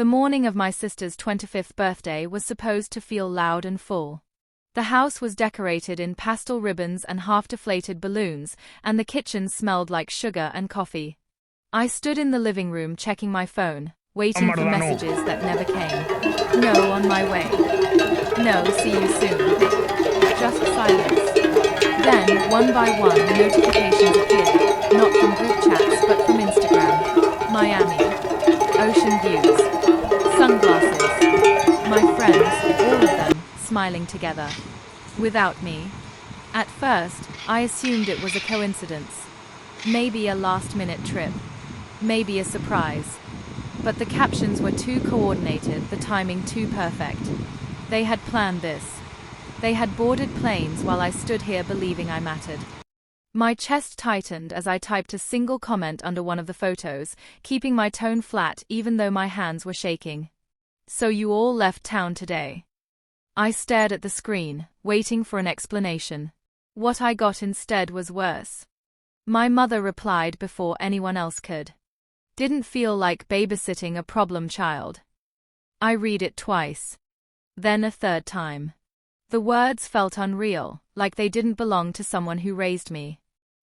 The morning of my sister's 25th birthday was supposed to feel loud and full. The house was decorated in pastel ribbons and half-deflated balloons, and the kitchen smelled like sugar and coffee. I stood in the living room checking my phone, waiting for messages that never came. No, on my way. No, see you soon. Just silence. Then, one by one, notifications appeared, not from group chats but from Instagram. Miami. Ocean views. Sunglasses. My friends, all of them, smiling together. Without me. At first, I assumed it was a coincidence. Maybe a last-minute trip. Maybe a surprise. But the captions were too coordinated, the timing too perfect. They had planned this. They had boarded planes while I stood here believing I mattered. My chest tightened as I typed a single comment under one of the photos, keeping my tone flat even though my hands were shaking. So you all left town today. I stared at the screen, waiting for an explanation. What I got instead was worse. My mother replied before anyone else could. Didn't feel like babysitting a problem child. I read it twice. Then a third time. The words felt unreal, like they didn't belong to someone who raised me.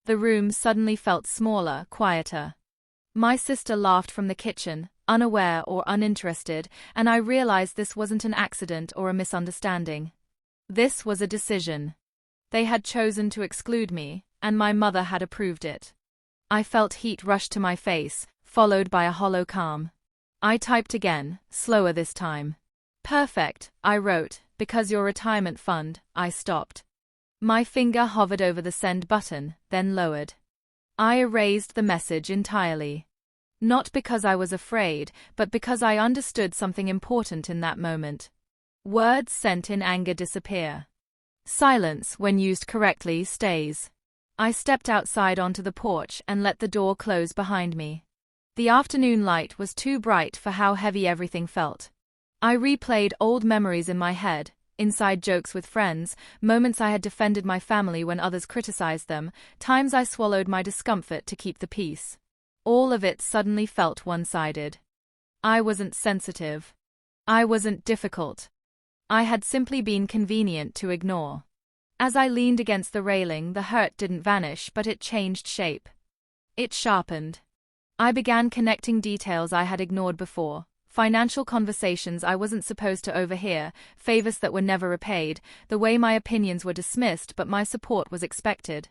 The room suddenly felt smaller, quieter. My sister laughed from the kitchen, unaware or uninterested, and I realized this wasn't an accident or a misunderstanding. This was a decision. They had chosen to exclude me, and my mother had approved it. I felt heat rush to my face, followed by a hollow calm. I typed again, slower this time. Perfect, I wrote, because your retirement fund. I stopped. My finger hovered over the send button, then lowered. I erased the message entirely. Not because I was afraid, but because I understood something important in that moment. Words sent in anger disappear. Silence, when used correctly, stays. I stepped outside onto the porch and let the door close behind me. The afternoon light was too bright for how heavy everything felt. I replayed old memories in my head, inside jokes with friends, moments I had defended my family when others criticized them, times I swallowed my discomfort to keep the peace. All of it suddenly felt one-sided. I wasn't sensitive. I wasn't difficult. I had simply been convenient to ignore. As I leaned against the railing, the hurt didn't vanish, but it changed shape. It sharpened. I began connecting details I had ignored before. Financial conversations I wasn't supposed to overhear, favors that were never repaid, the way my opinions were dismissed but my support was expected.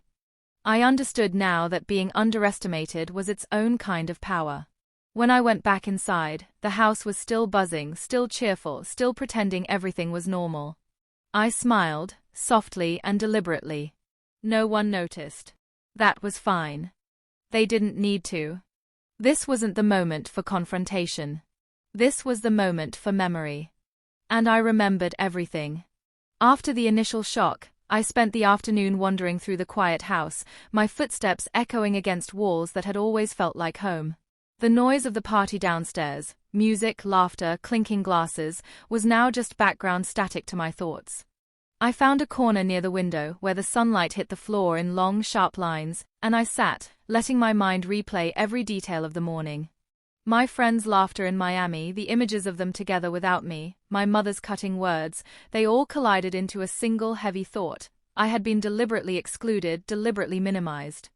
I understood now that being underestimated was its own kind of power. When I went back inside, the house was still buzzing, still cheerful, still pretending everything was normal. I smiled, softly and deliberately. No one noticed. That was fine. They didn't need to. This wasn't the moment for confrontation. This was the moment for memory. And I remembered everything. After the initial shock, I spent the afternoon wandering through the quiet house, my footsteps echoing against walls that had always felt like home. The noise of the party downstairs, music, laughter, clinking glasses, was now just background static to my thoughts. I found a corner near the window where the sunlight hit the floor in long, sharp lines, and I sat, letting my mind replay every detail of the morning. My friends' laughter in Miami, the images of them together without me, my mother's cutting words, they all collided into a single heavy thought. I had been deliberately excluded, deliberately minimized.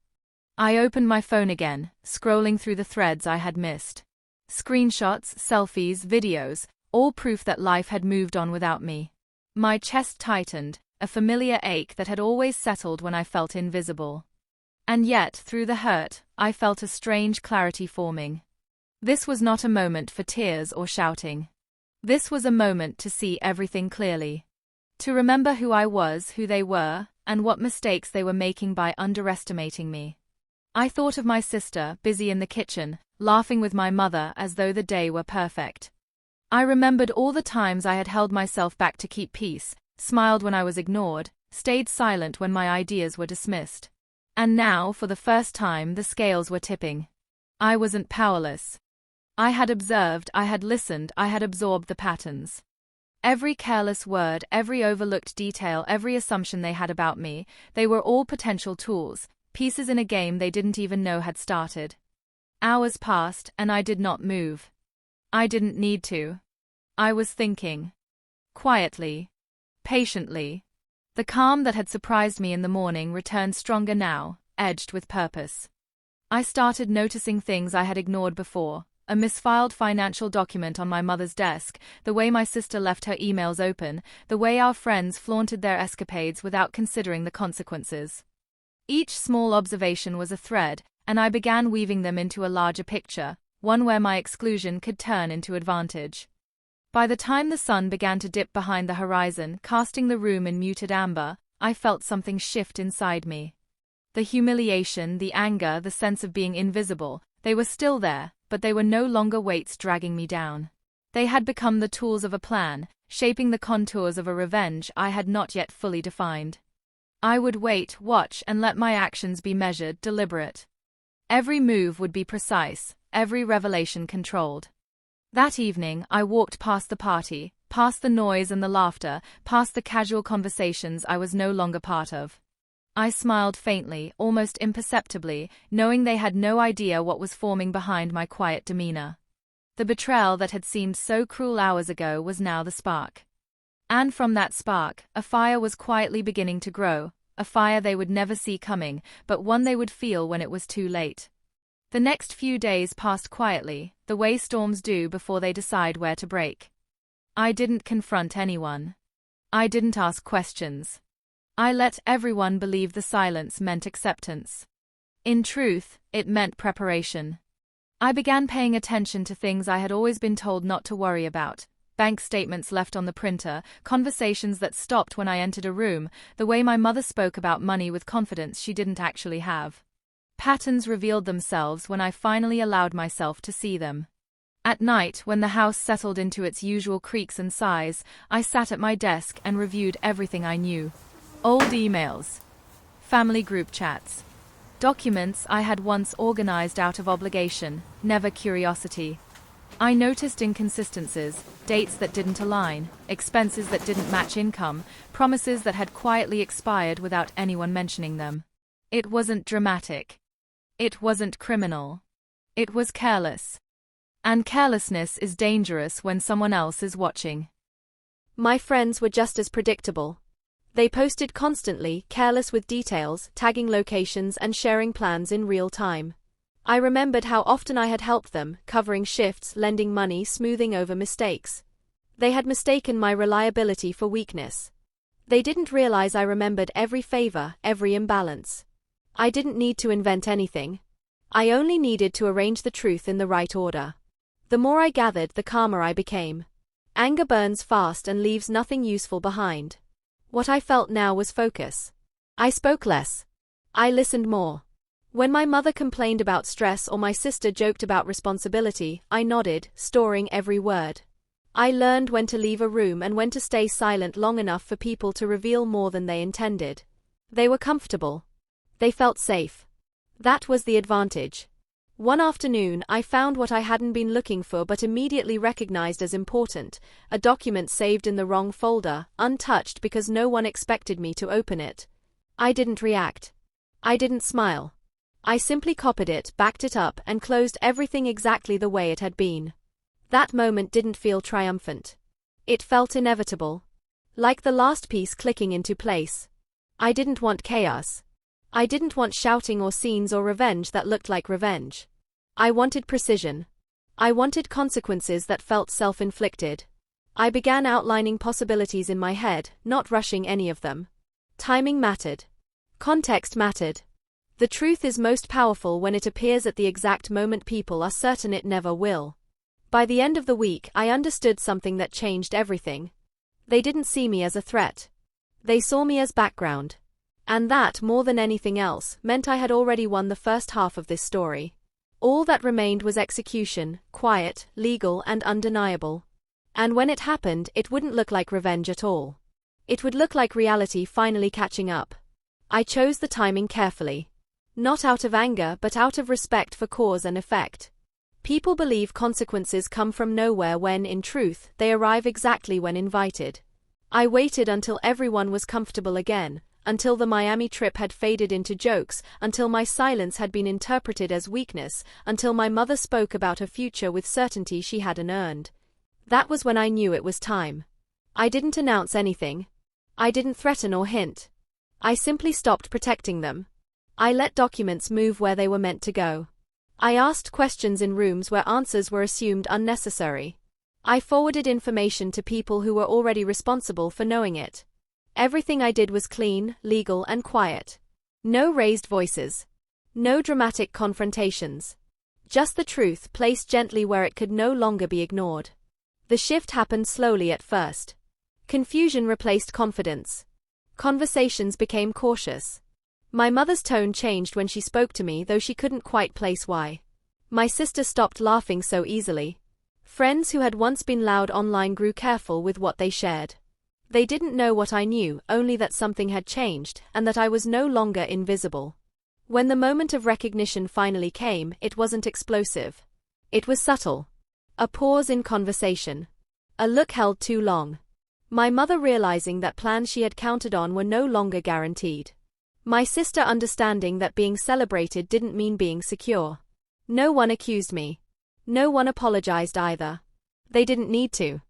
I opened my phone again, scrolling through the threads I had missed. Screenshots, selfies, videos, all proof that life had moved on without me. My chest tightened, a familiar ache that had always settled when I felt invisible. And yet, through the hurt, I felt a strange clarity forming. This was not a moment for tears or shouting. This was a moment to see everything clearly. To remember who I was, who they were, and what mistakes they were making by underestimating me. I thought of my sister, busy in the kitchen, laughing with my mother as though the day were perfect. I remembered all the times I had held myself back to keep peace, smiled when I was ignored, stayed silent when my ideas were dismissed. And now, for the first time, the scales were tipping. I wasn't powerless. I had observed, I had listened, I had absorbed the patterns. Every careless word, every overlooked detail, every assumption they had about me, they were all potential tools, pieces in a game they didn't even know had started. Hours passed, and I did not move. I didn't need to. I was thinking. Quietly. Patiently. The calm that had surprised me in the morning returned stronger now, edged with purpose. I started noticing things I had ignored before. A misfiled financial document on my mother's desk, the way my sister left her emails open, the way our friends flaunted their escapades without considering the consequences. Each small observation was a thread, and I began weaving them into a larger picture, one where my exclusion could turn into advantage. By the time the sun began to dip behind the horizon, casting the room in muted amber, I felt something shift inside me. The humiliation, the anger, the sense of being invisible, they were still there, but they were no longer weights dragging me down. They had become the tools of a plan, shaping the contours of a revenge I had not yet fully defined. I would wait, watch, and let my actions be measured, deliberate. Every move would be precise, every revelation controlled. That evening, I walked past the party, past the noise and the laughter, past the casual conversations I was no longer part of. I smiled faintly, almost imperceptibly, knowing they had no idea what was forming behind my quiet demeanor. The betrayal that had seemed so cruel hours ago was now the spark. And from that spark, a fire was quietly beginning to grow, a fire they would never see coming, but one they would feel when it was too late. The next few days passed quietly, the way storms do before they decide where to break. I didn't confront anyone. I didn't ask questions. I let everyone believe the silence meant acceptance. In truth, it meant preparation. I began paying attention to things I had always been told not to worry about: bank statements left on the printer, conversations that stopped when I entered a room, the way my mother spoke about money with confidence she didn't actually have. Patterns revealed themselves when I finally allowed myself to see them. At night, when the house settled into its usual creaks and sighs, I sat at my desk and reviewed everything I knew. Old emails. Family group chats. Documents I had once organized out of obligation, never curiosity. I noticed inconsistencies, dates that didn't align, expenses that didn't match income, promises that had quietly expired without anyone mentioning them. It wasn't dramatic. It wasn't criminal. It was careless. And carelessness is dangerous when someone else is watching. My friends were just as predictable. They posted constantly, careless with details, tagging locations and sharing plans in real time. I remembered how often I had helped them, covering shifts, lending money, smoothing over mistakes. They had mistaken my reliability for weakness. They didn't realize I remembered every favor, every imbalance. I didn't need to invent anything. I only needed to arrange the truth in the right order. The more I gathered, the calmer I became. Anger burns fast and leaves nothing useful behind. What I felt now was focus. I spoke less. I listened more. When my mother complained about stress or my sister joked about responsibility, I nodded, storing every word. I learned when to leave a room and when to stay silent long enough for people to reveal more than they intended. They were comfortable. They felt safe. That was the advantage. One afternoon, I found what I hadn't been looking for but immediately recognized as important: a document saved in the wrong folder, untouched because no one expected me to open it. I didn't react. I didn't smile. I simply copied it, backed it up, and closed everything exactly the way it had been. That moment didn't feel triumphant. It felt inevitable. Like the last piece clicking into place. I didn't want chaos. I didn't want shouting or scenes or revenge that looked like revenge. I wanted precision. I wanted consequences that felt self-inflicted. I began outlining possibilities in my head, not rushing any of them. Timing mattered. Context mattered. The truth is most powerful when it appears at the exact moment people are certain it never will. By the end of the week, I understood something that changed everything. They didn't see me as a threat. They saw me as background. And that, more than anything else, meant I had already won the first half of this story. All that remained was execution, quiet, legal, and undeniable. And when it happened, it wouldn't look like revenge at all. It would look like reality finally catching up. I chose the timing carefully. Not out of anger, but out of respect for cause and effect. People believe consequences come from nowhere when, in truth, they arrive exactly when invited. I waited until everyone was comfortable again, until the Miami trip had faded into jokes, until my silence had been interpreted as weakness, until my mother spoke about a future with certainty she hadn't earned. That was when I knew it was time. I didn't announce anything. I didn't threaten or hint. I simply stopped protecting them. I let documents move where they were meant to go. I asked questions in rooms where answers were assumed unnecessary. I forwarded information to people who were already responsible for knowing it. Everything I did was clean, legal, and quiet. No raised voices. No dramatic confrontations. Just the truth placed gently where it could no longer be ignored. The shift happened slowly at first. Confusion replaced confidence. Conversations became cautious. My mother's tone changed when she spoke to me, though she couldn't quite place why. My sister stopped laughing so easily. Friends who had once been loud online grew careful with what they shared. They didn't know what I knew, only that something had changed, and that I was no longer invisible. When the moment of recognition finally came, it wasn't explosive. It was subtle. A pause in conversation. A look held too long. My mother realizing that plans she had counted on were no longer guaranteed. My sister understanding that being celebrated didn't mean being secure. No one accused me. No one apologized either. They didn't need to.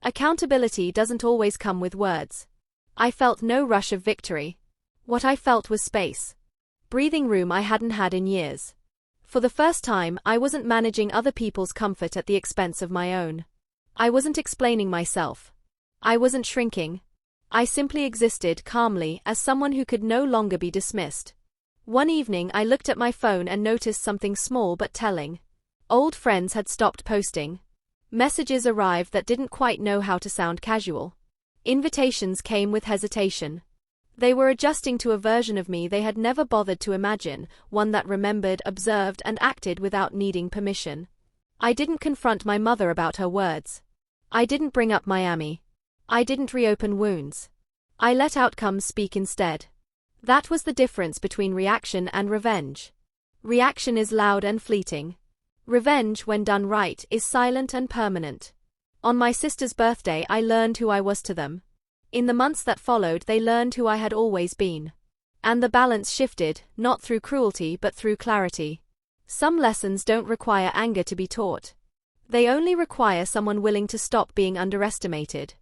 Accountability doesn't always come with words. I felt no rush of victory. What I felt was space. Breathing room I hadn't had in years. For the first time, I wasn't managing other people's comfort at the expense of my own. I wasn't explaining myself. I wasn't shrinking. I simply existed calmly as someone who could no longer be dismissed. One evening I looked at my phone and noticed something small but telling. Old friends had stopped posting. Messages arrived that didn't quite know how to sound casual. Invitations came with hesitation. They were adjusting to a version of me they had never bothered to imagine, one that remembered, observed, and acted without needing permission. I didn't confront my mother about her words. I didn't bring up Miami. I didn't reopen wounds. I let outcomes speak instead. That was the difference between reaction and revenge. Reaction is loud and fleeting. Revenge, when done right, is silent and permanent. On my sister's birthday, I learned who I was to them. In the months that followed, they learned who I had always been. And the balance shifted, not through cruelty but through clarity. Some lessons don't require anger to be taught. They only require someone willing to stop being underestimated.